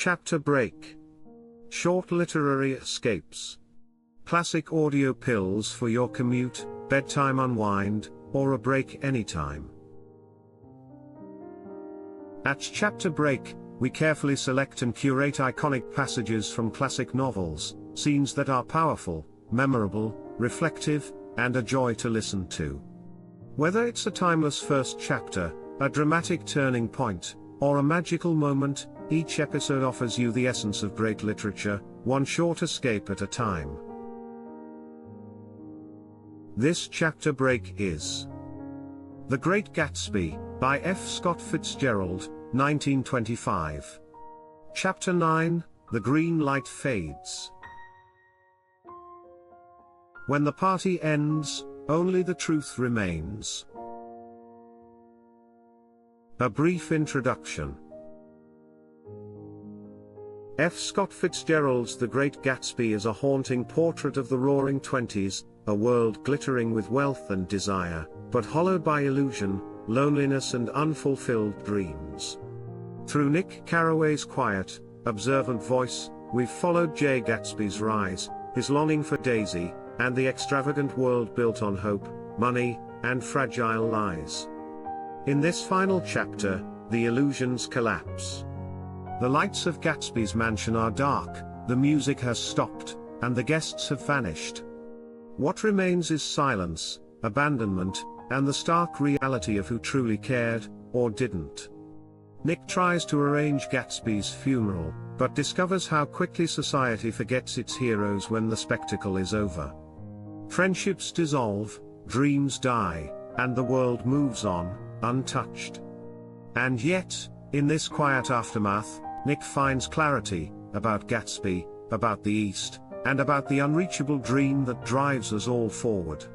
Chapter break. Short literary escapes. Classic audio pills for your commute, bedtime unwind, or a break anytime. At Chapter Break, we carefully select and curate iconic passages from classic novels, scenes that are powerful, memorable, reflective, and a joy to listen to. Whether it's a timeless first chapter, a dramatic turning point, or a magical moment, each episode offers you the essence of great literature, one short escape at a time. This chapter break is The Great Gatsby, by F. Scott Fitzgerald, 1925. Chapter 9, The Green Light Fades. When the party ends, only the truth remains. A brief introduction. F. Scott Fitzgerald's The Great Gatsby is a haunting portrait of the Roaring Twenties, a world glittering with wealth and desire, but hollowed by illusion, loneliness and unfulfilled dreams. Through Nick Carraway's quiet, observant voice, we've followed Jay Gatsby's rise, his longing for Daisy, and the extravagant world built on hope, money, and fragile lies. In this final chapter, the illusions collapse. The lights of Gatsby's mansion are dark, the music has stopped, and the guests have vanished. What remains is silence, abandonment, and the stark reality of who truly cared, or didn't. Nick tries to arrange Gatsby's funeral, but discovers how quickly society forgets its heroes when the spectacle is over. Friendships dissolve, dreams die, and the world moves on, untouched. And yet, in this quiet aftermath, Nick finds clarity, about Gatsby, about the East, and about the unreachable dream that drives us all forward.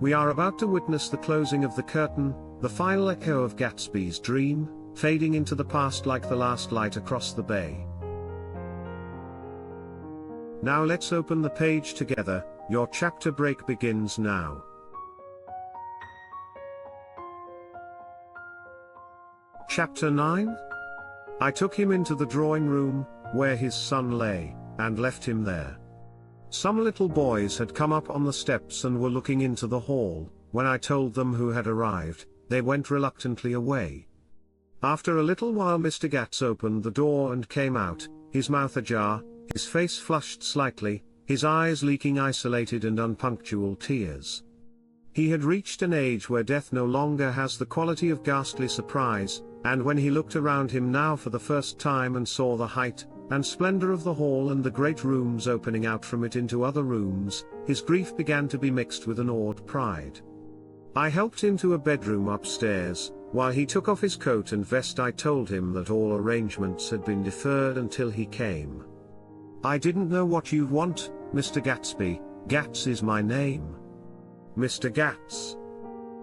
We are about to witness the closing of the curtain, the final echo of Gatsby's dream, fading into the past like the last light across the bay. Now let's open the page together, your chapter break begins now. Chapter 9? I took him into the drawing room, where his son lay, and left him there. Some little boys had come up on the steps and were looking into the hall. When I told them who had arrived, they went reluctantly away. After a little while Mr. Gats opened the door and came out, his mouth ajar, his face flushed slightly, his eyes leaking isolated and unpunctual tears. He had reached an age where death no longer has the quality of ghastly surprise, and when he looked around him now for the first time and saw the height and splendor of the hall and the great rooms opening out from it into other rooms, his grief began to be mixed with an awed pride. I helped him to a bedroom upstairs. While he took off his coat and vest, I told him that all arrangements had been deferred until he came. I didn't know what you'd want, Mr. Gatsby. Gats is my name. Mr. Gats.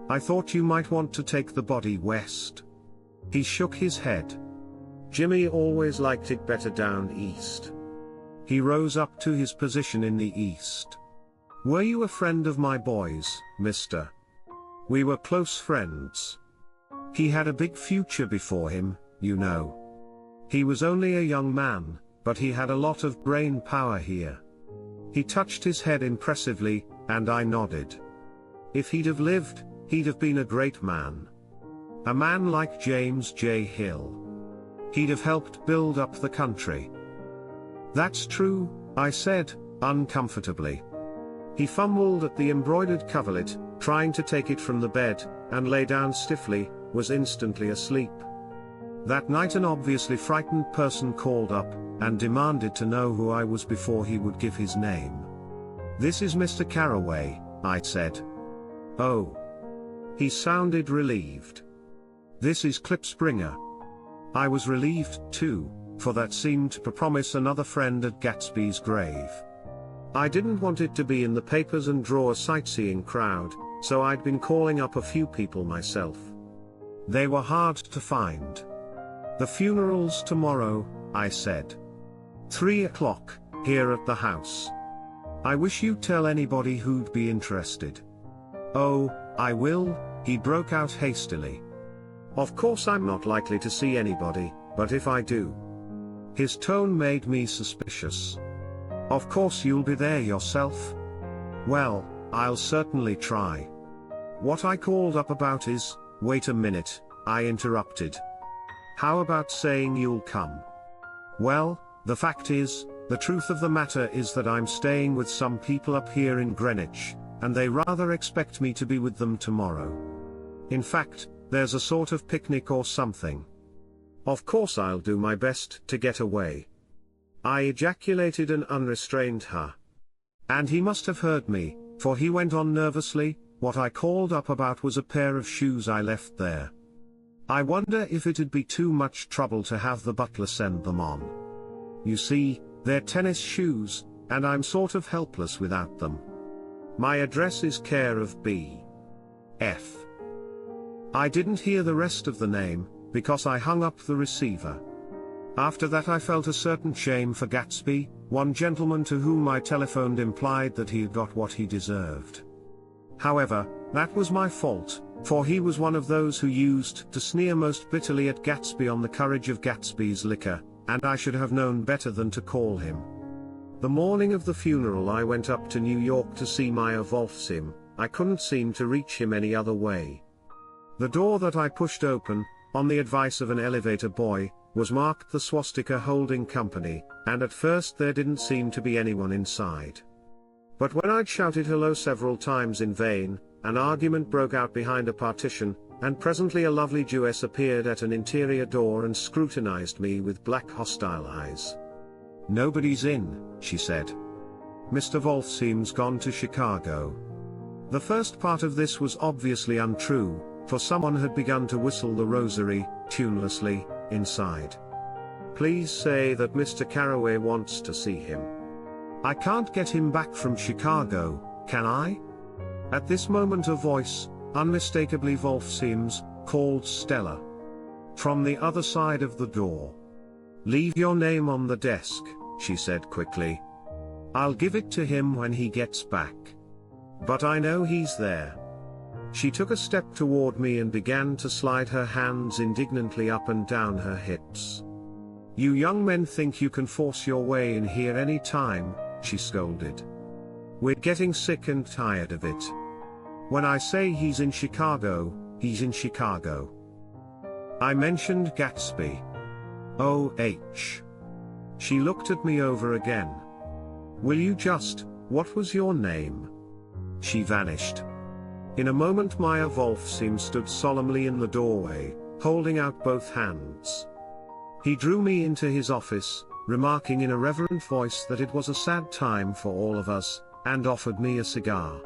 I thought you might want to take the body west. He shook his head. Jimmy always liked it better down east. He rose up to his position in the east. Were you a friend of my boys, mister? We were close friends. He had a big future before him, you know. He was only a young man, but he had a lot of brain power here. He touched his head impressively, and I nodded. If he'd have lived, he'd have been a great man. A man like James J. Hill. He'd have helped build up the country. That's true, I said, uncomfortably. He fumbled at the embroidered coverlet, trying to take it from the bed, and lay down stiffly, was instantly asleep. That night an obviously frightened person called up, and demanded to know who I was before he would give his name. This is Mr. Carraway, I said. Oh. He sounded relieved. This is Klipspringer. I was relieved, too, for that seemed to promise another friend at Gatsby's grave. I didn't want it to be in the papers and draw a sightseeing crowd, so I'd been calling up a few people myself. They were hard to find. The funeral's tomorrow, I said. 3 o'clock, here at the house. I wish you'd tell anybody who'd be interested. Oh, I will, he broke out hastily. Of course I'm not likely to see anybody, but if I do. His tone made me suspicious. Of course you'll be there yourself? Well, I'll certainly try. What I called up about is, wait a minute, I interrupted. How about saying you'll come? Well, the fact is, the truth of the matter is that I'm staying with some people up here in Greenwich, and they rather expect me to be with them tomorrow. In fact, there's a sort of picnic or something. Of course I'll do my best to get away. I ejaculated an unrestrained "huh." And he must have heard me, for he went on nervously, what I called up about was a pair of shoes I left there. I wonder if it'd be too much trouble to have the butler send them on. You see, they're tennis shoes, and I'm sort of helpless without them. My address is care of B.F. I didn't hear the rest of the name, because I hung up the receiver. After that I felt a certain shame for Gatsby. One gentleman to whom I telephoned implied that he had got what he deserved. However, that was my fault, for he was one of those who used to sneer most bitterly at Gatsby on the courage of Gatsby's liquor, and I should have known better than to call him. The morning of the funeral I went up to New York to see Meyer Wolfsim. I couldn't seem to reach him any other way. The door that I pushed open, on the advice of an elevator boy, was marked the Swastika Holding Company, and at first there didn't seem to be anyone inside. But when I'd shouted hello several times in vain, an argument broke out behind a partition, and presently a lovely Jewess appeared at an interior door and scrutinized me with black hostile eyes. "Nobody's in," she said. "Mr. Wolfsim's gone to Chicago." The first part of this was obviously untrue, for someone had begun to whistle the rosary, tunelessly, inside. "Please say that Mr. Carraway wants to see him. I can't get him back from Chicago, can I?" At this moment a voice, unmistakably Wolfsim's, called Stella. From the other side of the door. "Leave your name on the desk," she said quickly. "I'll give it to him when he gets back. But I know he's there." She took a step toward me and began to slide her hands indignantly up and down her hips. "You young men think you can force your way in here any time," she scolded. "We're getting sick and tired of it. When I say he's in Chicago, he's in Chicago." I mentioned Gatsby. "Oh. She looked at me over again. "Will you just, what was your name?" She vanished. In a moment Meyer Wolfsim stood solemnly in the doorway, holding out both hands. He drew me into his office, remarking in a reverent voice that it was a sad time for all of us, and offered me a cigar.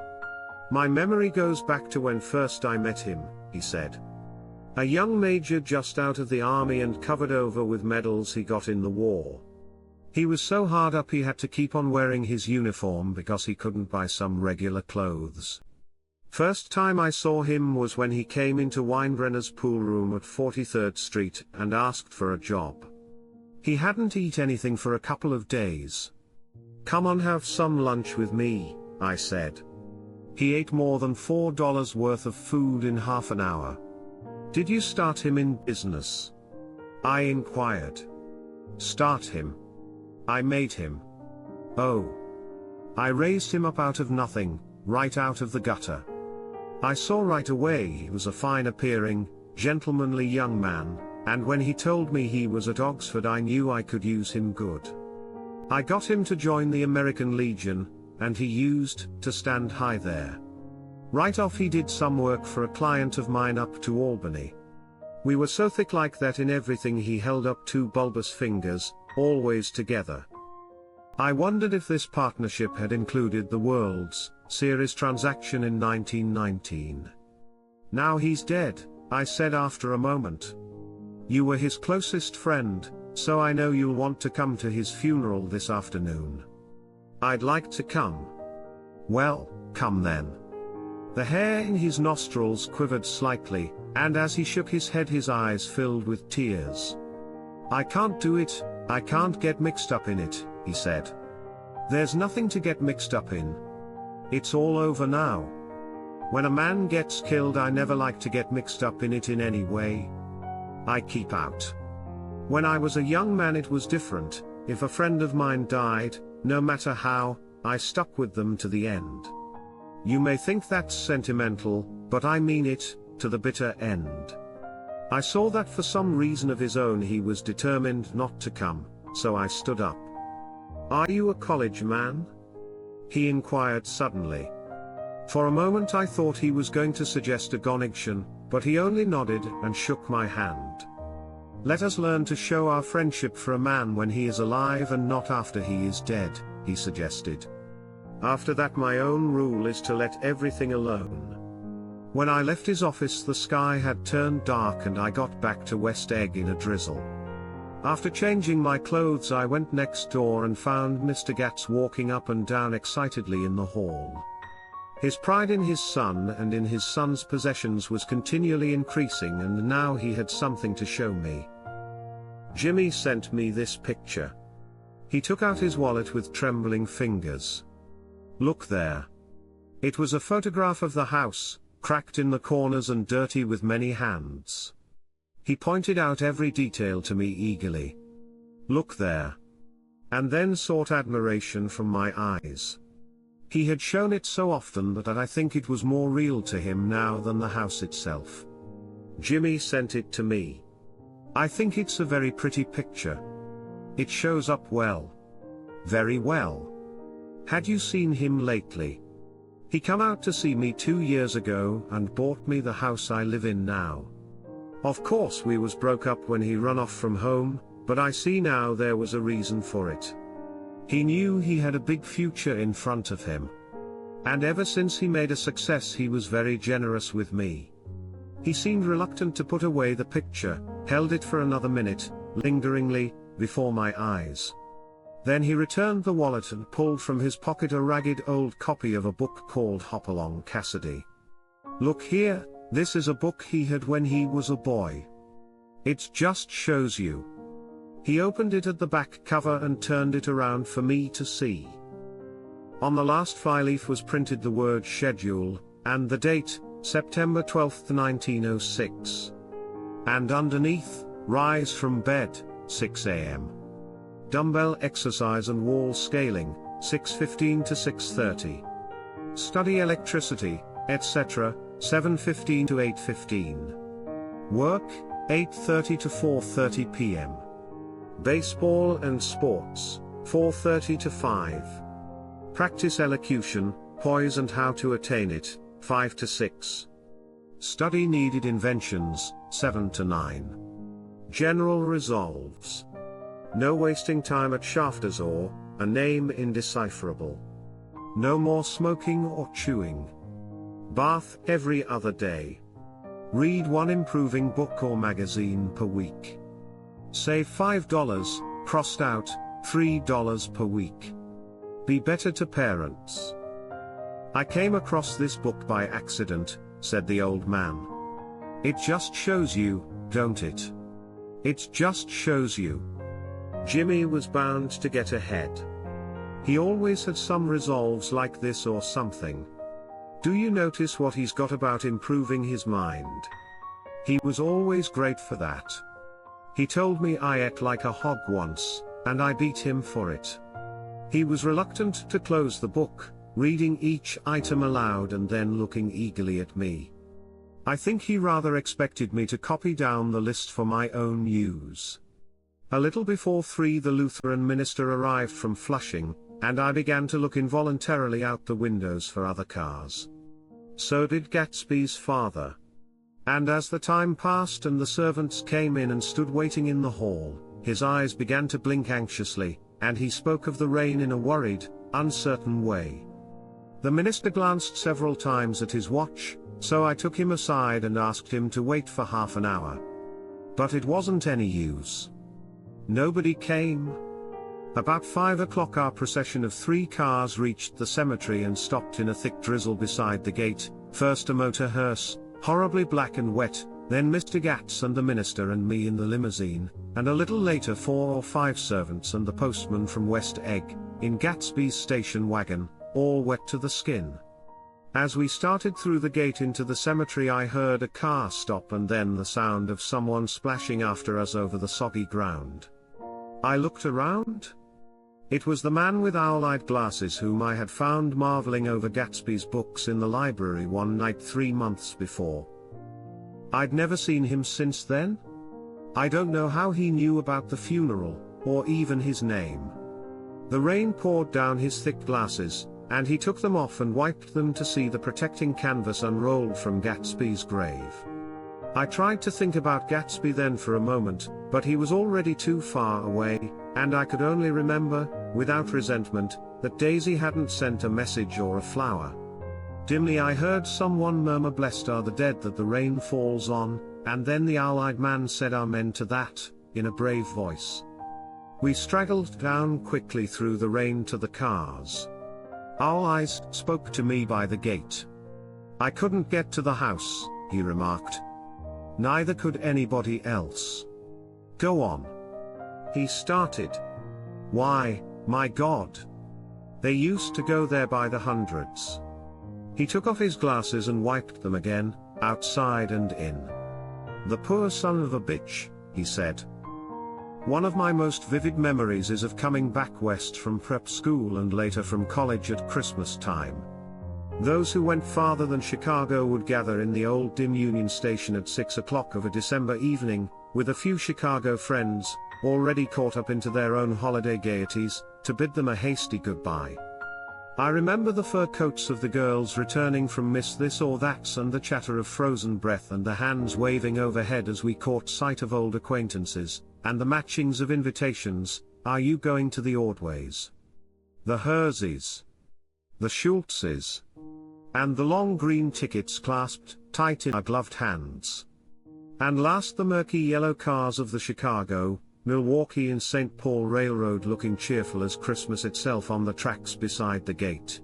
"My memory goes back to when first I met him," he said. "A young major just out of the army and covered over with medals he got in the war. He was so hard up he had to keep on wearing his uniform because he couldn't buy some regular clothes. First time I saw him was when he came into Weinbrenner's pool room at 43rd Street and asked for a job. He hadn't eaten anything for a couple of days. 'Come on, have some lunch with me,' I said. He ate more than $4 worth of food in half an hour. 'Did you start him in business?' I inquired. 'Start him? I made him.' 'Oh. I raised him up out of nothing, right out of the gutter. I saw right away he was a fine-appearing, gentlemanly young man, and when he told me he was at Oxford I knew I could use him good. I got him to join the American Legion, and he used to stand high there. Right off he did some work for a client of mine up to Albany. We were so thick like that in everything he held up two bulbous fingers, always together. I wondered if this partnership had included the World's Series transaction in 1919. 'Now he's dead,' I said after a moment. 'You were his closest friend, so I know you'll want to come to his funeral this afternoon.' 'I'd like to come.' 'Well, come then.' The hair in his nostrils quivered slightly, and as he shook his head his eyes filled with tears. 'I can't do it, I can't get mixed up in it,' he said. 'There's nothing to get mixed up in. It's all over now. When a man gets killed I never like to get mixed up in it in any way. I keep out.' When I was a young man it was different. If a friend of mine died, no matter how, I stuck with them to the end. You may think that's sentimental, but I mean it, to the bitter end. I saw that for some reason of his own he was determined not to come, so I stood up. "Are you a college man?" he inquired suddenly. For a moment I thought he was going to suggest a connection, but he only nodded and shook my hand. "Let us learn to show our friendship for a man when he is alive and not after he is dead," he suggested. After that my own rule is to let everything alone. When I left his office the sky had turned dark and I got back to West Egg in a drizzle. After changing my clothes I went next door and found Mr. Gats walking up and down excitedly in the hall. His pride in his son and in his son's possessions was continually increasing, and now he had something to show me. "Jimmy sent me this picture." He took out his wallet with trembling fingers. "Look there." It was a photograph of the house, cracked in the corners and dirty with many hands. He pointed out every detail to me eagerly. "Look there." And then sought admiration from my eyes. He had shown it so often that I think it was more real to him now than the house itself. "Jimmy sent it to me. I think it's a very pretty picture. It shows up well. Very well. Had you seen him lately? He come out to see me 2 years ago and bought me the house I live in now. Of course we was broke up when he run off from home, but I see now there was a reason for it. He knew he had a big future in front of him. And ever since he made a success he was very generous with me. He seemed reluctant to put away the picture, held it for another minute, lingeringly, before my eyes. Then he returned the wallet and pulled from his pocket a ragged old copy of a book called Hopalong Cassidy. Look here, this is a book he had when he was a boy. It just shows you. He opened it at the back cover and turned it around for me to see. On the last flyleaf was printed the word schedule, and the date, September 12, 1906. And underneath, rise from bed, 6 a.m. Dumbbell exercise and wall scaling, 6:15 to 6:30. Study electricity, etc., 7:15 to 8:15. Work, 8:30 to 4:30 p.m. Baseball and sports, 4:30 to 5. Practice elocution, poise and how to attain it, 5 to 6. Study needed inventions, 7 to 9. General resolves. No wasting time at shafters or, a name indecipherable. No more smoking or chewing. Bath every other day. Read one improving book or magazine per week. Save $5, crossed out, $3 per week. Be better to parents. I came across this book by accident, said the old man. It just shows you, don't it? It just shows you. Jimmy was bound to get ahead. He always had some resolves like this or something. Do you notice what he's got about improving his mind? He was always great for that. He told me I ate like a hog once, and I beat him for it. He was reluctant to close the book, reading each item aloud and then looking eagerly at me. I think he rather expected me to copy down the list for my own use. A little before 3 the Lutheran minister arrived from Flushing, and I began to look involuntarily out the windows for other cars. So did Gatsby's father. And as the time passed and the servants came in and stood waiting in the hall, his eyes began to blink anxiously, and he spoke of the rain in a worried, uncertain way. The minister glanced several times at his watch, so I took him aside and asked him to wait for half an hour. But it wasn't any use. Nobody came. About 5 o'clock our procession of 3 cars reached the cemetery and stopped in a thick drizzle beside the gate, first a motor hearse, horribly black and wet, then Mr. Gats and the minister and me in the limousine, and a little later 4 or 5 servants and the postman from West Egg, in Gatsby's station wagon, all wet to the skin. As we started through the gate into the cemetery, I heard a car stop and then the sound of someone splashing after us over the soggy ground. I looked around. It was the man with owl-eyed glasses whom I had found marveling over Gatsby's books in the library one night 3 months before. I'd never seen him since then. I don't know how he knew about the funeral, or even his name. The rain poured down his thick glasses, and he took them off and wiped them to see the protecting canvas unrolled from Gatsby's grave. I tried to think about Gatsby then for a moment, but he was already too far away, and I could only remember, without resentment, that Daisy hadn't sent a message or a flower. Dimly I heard someone murmur, "Blessed are the dead that the rain falls on," and then the owl-eyed man said amen to that, in a brave voice. We straggled down quickly through the rain to the cars. Owl Eyes spoke to me by the gate. "I couldn't get to the house," he remarked. "Neither could anybody else." "Go on," he started. "Why, my God. They used to go there by the hundreds." He took off his glasses and wiped them again, outside and in. "The poor son of a bitch," he said. "One of my most vivid memories is of coming back west from prep school and later from college at Christmas time. Those who went farther than Chicago would gather in the old dim Union Station at 6 o'clock of a December evening, with a few Chicago friends, already caught up into their own holiday gaieties, to bid them a hasty goodbye. I remember the fur coats of the girls returning from Miss This or That's and the chatter of frozen breath and the hands waving overhead as we caught sight of old acquaintances, and the matchings of invitations. Are you going to the Ordways? The Herzeys? The Schultzes? And the long green tickets clasped tight in our gloved hands. And last the murky yellow cars of the Chicago, Milwaukee and St. Paul Railroad looking cheerful as Christmas itself on the tracks beside the gate.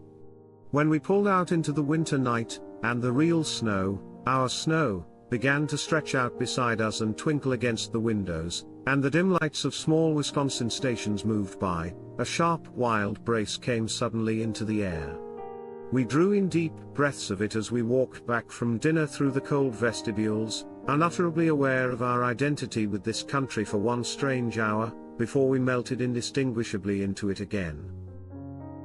When we pulled out into the winter night, and the real snow, our snow, began to stretch out beside us and twinkle against the windows, and the dim lights of small Wisconsin stations moved by, a sharp wild brace came suddenly into the air. We drew in deep breaths of it as we walked back from dinner through the cold vestibules, unutterably aware of our identity with this country for one strange hour, before we melted indistinguishably into it again.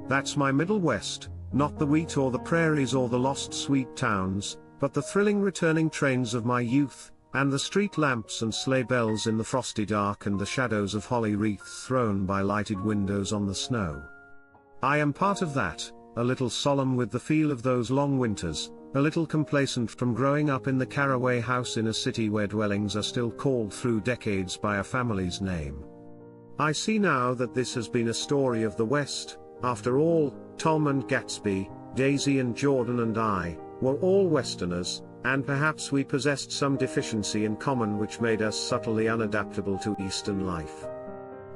That's my Middle West, not the wheat or the prairies or the lost sweet towns, but the thrilling returning trains of my youth, and the street lamps and sleigh bells in the frosty dark and the shadows of holly wreaths thrown by lighted windows on the snow. I am part of that, a little solemn with the feel of those long winters, a little complacent from growing up in the Caraway house in a city where dwellings are still called through decades by a family's name. I see now that this has been a story of the West. After all, Tom and Gatsby, Daisy and Jordan and I, were all Westerners, and perhaps we possessed some deficiency in common which made us subtly unadaptable to Eastern life.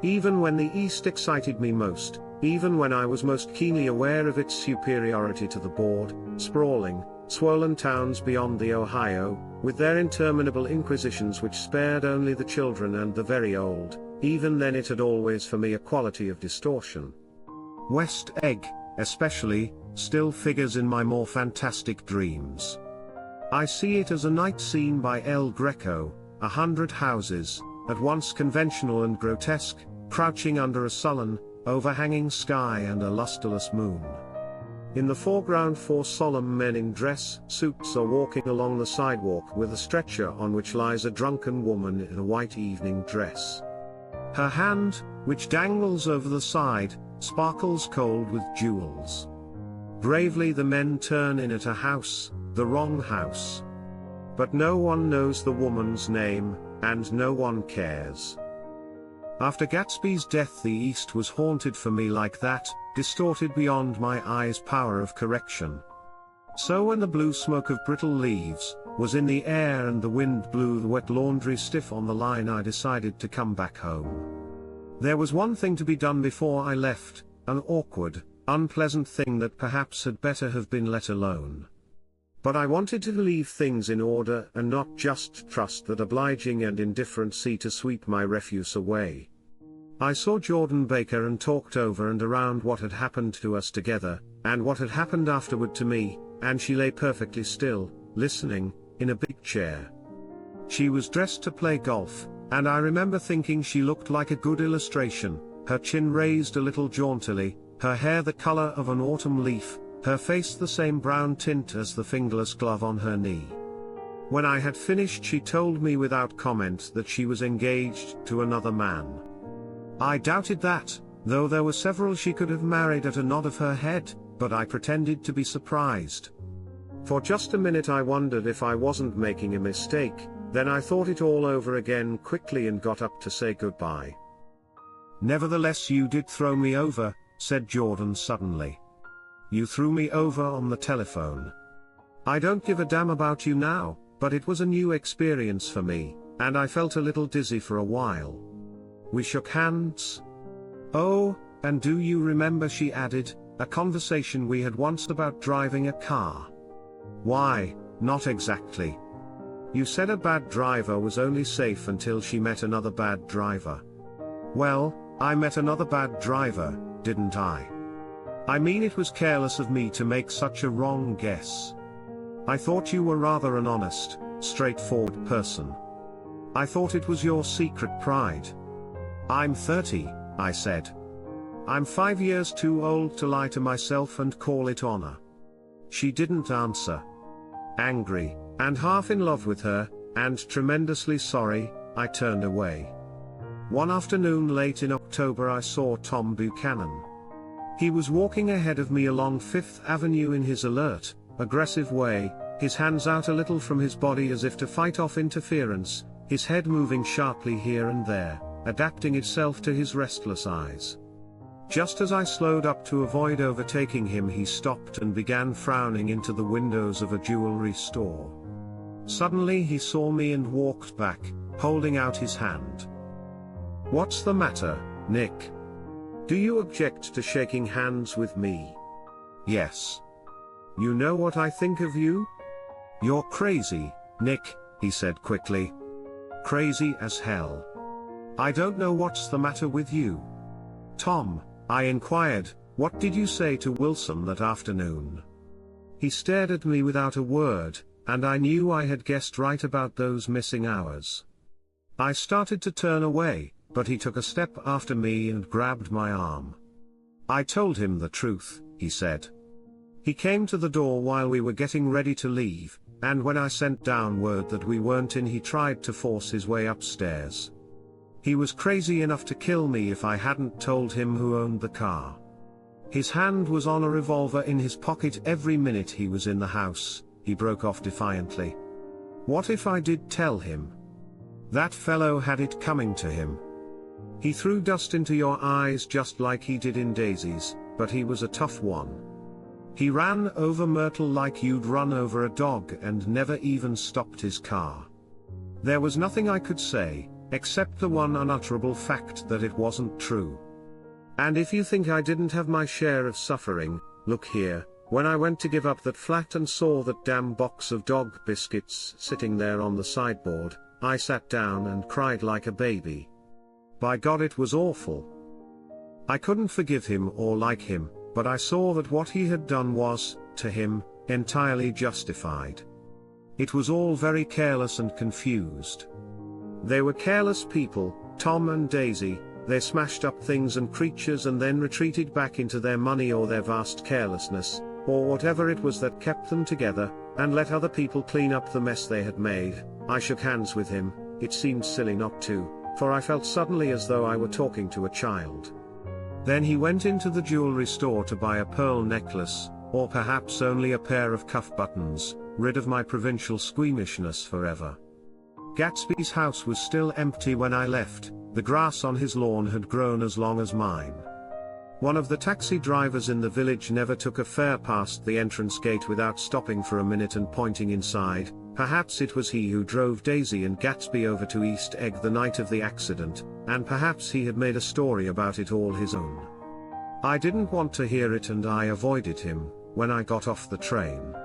Even when the East excited me most, even when I was most keenly aware of its superiority to the bored, sprawling, swollen towns beyond the Ohio, with their interminable inquisitions which spared only the children and the very old, even then it had always for me a quality of distortion. West Egg, especially, still figures in my more fantastic dreams. I see it as a night scene by El Greco, 100 houses, at once conventional and grotesque, crouching under a sullen, overhanging sky and a lustreless moon. In the foreground 4 solemn men in dress suits are walking along the sidewalk with a stretcher on which lies a drunken woman in a white evening dress. Her hand, which dangles over the side, sparkles cold with jewels. Bravely the men turn in at a house, the wrong house. But no one knows the woman's name, and no one cares. After Gatsby's death the East was haunted for me like that, distorted beyond my eyes' power of correction. So when the blue smoke of brittle leaves was in the air and the wind blew the wet laundry stiff on the line, I decided to come back home. There was one thing to be done before I left, an awkward, unpleasant thing that perhaps had better have been let alone. But I wanted to leave things in order and not just trust that obliging and indifferent sea to sweep my refuse away. I saw Jordan Baker and talked over and around what had happened to us together, and what had happened afterward to me, and she lay perfectly still, listening, in a big chair. She was dressed to play golf, and I remember thinking she looked like a good illustration, her chin raised a little jauntily, her hair the color of an autumn leaf, her face the same brown tint as the fingerless glove on her knee. When I had finished, she told me without comment that she was engaged to another man. I doubted that, though there were several she could have married at a nod of her head, but I pretended to be surprised. For just a minute I wondered if I wasn't making a mistake, then I thought it all over again quickly and got up to say goodbye. "Nevertheless, you did throw me over," said Jordan suddenly. "You threw me over on the telephone. I don't give a damn about you now, but it was a new experience for me, and I felt a little dizzy for a while." We shook hands. "Oh, and do you remember," she added, "a conversation we had once about driving a car?" "Why, not exactly. You said a bad driver was only safe until she met another bad driver." "Well, I met another bad driver, didn't I? I mean, it was careless of me to make such a wrong guess. I thought you were rather an honest, straightforward person. I thought it was your secret pride." "I'm 30, I said. "I'm 5 years too old to lie to myself and call it honor." She didn't answer. Angry, and half in love with her, and tremendously sorry, I turned away. One afternoon late in October I saw Tom Buchanan. He was walking ahead of me along Fifth Avenue in his alert, aggressive way, his hands out a little from his body as if to fight off interference, his head moving sharply here and there, adapting itself to his restless eyes. Just as I slowed up to avoid overtaking him, he stopped and began frowning into the windows of a jewelry store. Suddenly he saw me and walked back, holding out his hand. "What's the matter, Nick? Do you object to shaking hands with me?" "Yes. You know what I think of you?" "You're crazy, Nick," he said quickly. "Crazy as hell. I don't know what's the matter with you." "Tom," I inquired, "what did you say to Wilson that afternoon?" He stared at me without a word, and I knew I had guessed right about those missing hours. I started to turn away, but he took a step after me and grabbed my arm. "I told him the truth," he said. He came to the door while we were getting ready to leave, and when I sent down word that we weren't in, he tried to force his way upstairs. He was crazy enough to kill me if I hadn't told him who owned the car. His hand was on a revolver in his pocket every minute he was in the house, he broke off defiantly. What if I did tell him? That fellow had it coming to him. He threw dust into your eyes just like he did in Daisy's, but he was a tough one. He ran over Myrtle like you'd run over a dog and never even stopped his car. There was nothing I could say, except the one unutterable fact that it wasn't true. And if you think I didn't have my share of suffering, look here, when I went to give up that flat and saw that damn box of dog biscuits sitting there on the sideboard, I sat down and cried like a baby. By God, it was awful. I couldn't forgive him or like him, but I saw that what he had done was, to him, entirely justified. It was all very careless and confused. They were careless people, Tom and Daisy. They smashed up things and creatures and then retreated back into their money or their vast carelessness, or whatever it was that kept them together, and let other people clean up the mess they had made. I shook hands with him. It seemed silly not to, for I felt suddenly as though I were talking to a child. Then he went into the jewelry store to buy a pearl necklace, or perhaps only a pair of cuff buttons, rid of my provincial squeamishness forever. Gatsby's house was still empty when I left. The grass on his lawn had grown as long as mine. One of the taxi drivers in the village never took a fare past the entrance gate without stopping for a minute and pointing inside. Perhaps it was he who drove Daisy and Gatsby over to East Egg the night of the accident, and perhaps he had made a story about it all his own. I didn't want to hear it and I avoided him. When I got off the train,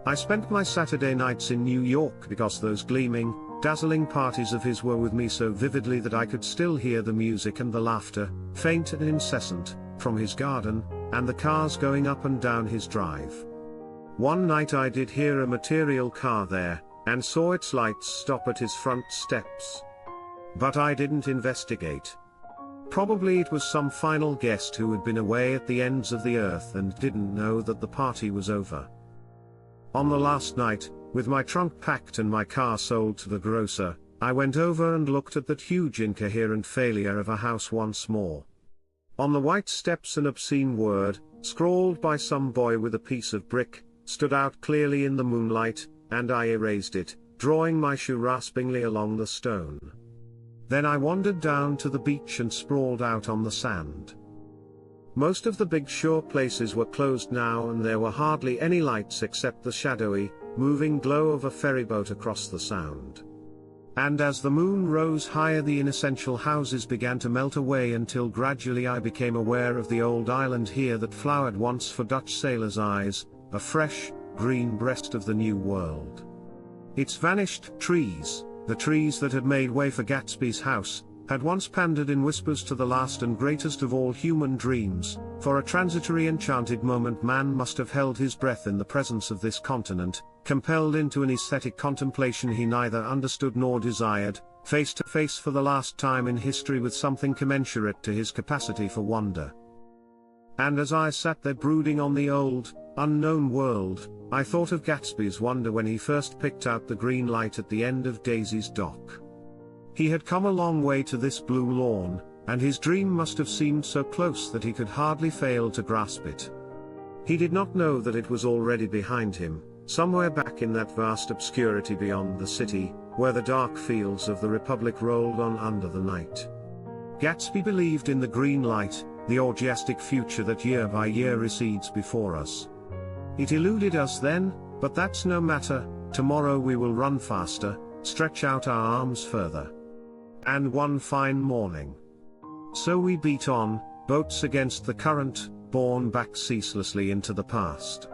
I spent my Saturday nights in New York because those gleaming, dazzling parties of his were with me so vividly that I could still hear the music and the laughter, faint and incessant, from his garden, and the cars going up and down his drive. One night I did hear a material car there, and saw its lights stop at his front steps. But I didn't investigate. Probably it was some final guest who had been away at the ends of the earth and didn't know that the party was over. On the last night, with my trunk packed and my car sold to the grocer, I went over and looked at that huge incoherent failure of a house once more. On the white steps an obscene word, scrawled by some boy with a piece of brick, stood out clearly in the moonlight, and I erased it, drawing my shoe raspingly along the stone. Then I wandered down to the beach and sprawled out on the sand. Most of the big shore places were closed now, and there were hardly any lights except the shadowy, moving glow of a ferryboat across the sound. And as the moon rose higher, the inessential houses began to melt away until gradually I became aware of the old island here that flowered once for Dutch sailors' eyes, a fresh, green breast of the new world. Its vanished trees, the trees that had made way for Gatsby's house, had once pandered in whispers to the last and greatest of all human dreams. For a transitory enchanted moment man must have held his breath in the presence of this continent, compelled into an aesthetic contemplation he neither understood nor desired, face to face for the last time in history with something commensurate to his capacity for wonder. And as I sat there brooding on the old, unknown world, I thought of Gatsby's wonder when he first picked out the green light at the end of Daisy's dock. He had come a long way to this blue lawn, and his dream must have seemed so close that he could hardly fail to grasp it. He did not know that it was already behind him, somewhere back in that vast obscurity beyond the city, where the dark fields of the Republic rolled on under the night. Gatsby believed in the green light, the orgiastic future that year by year recedes before us. It eluded us then, but that's no matter. Tomorrow we will run faster, stretch out our arms further. And one fine morning. So we beat on, boats against the current, borne back ceaselessly into the past.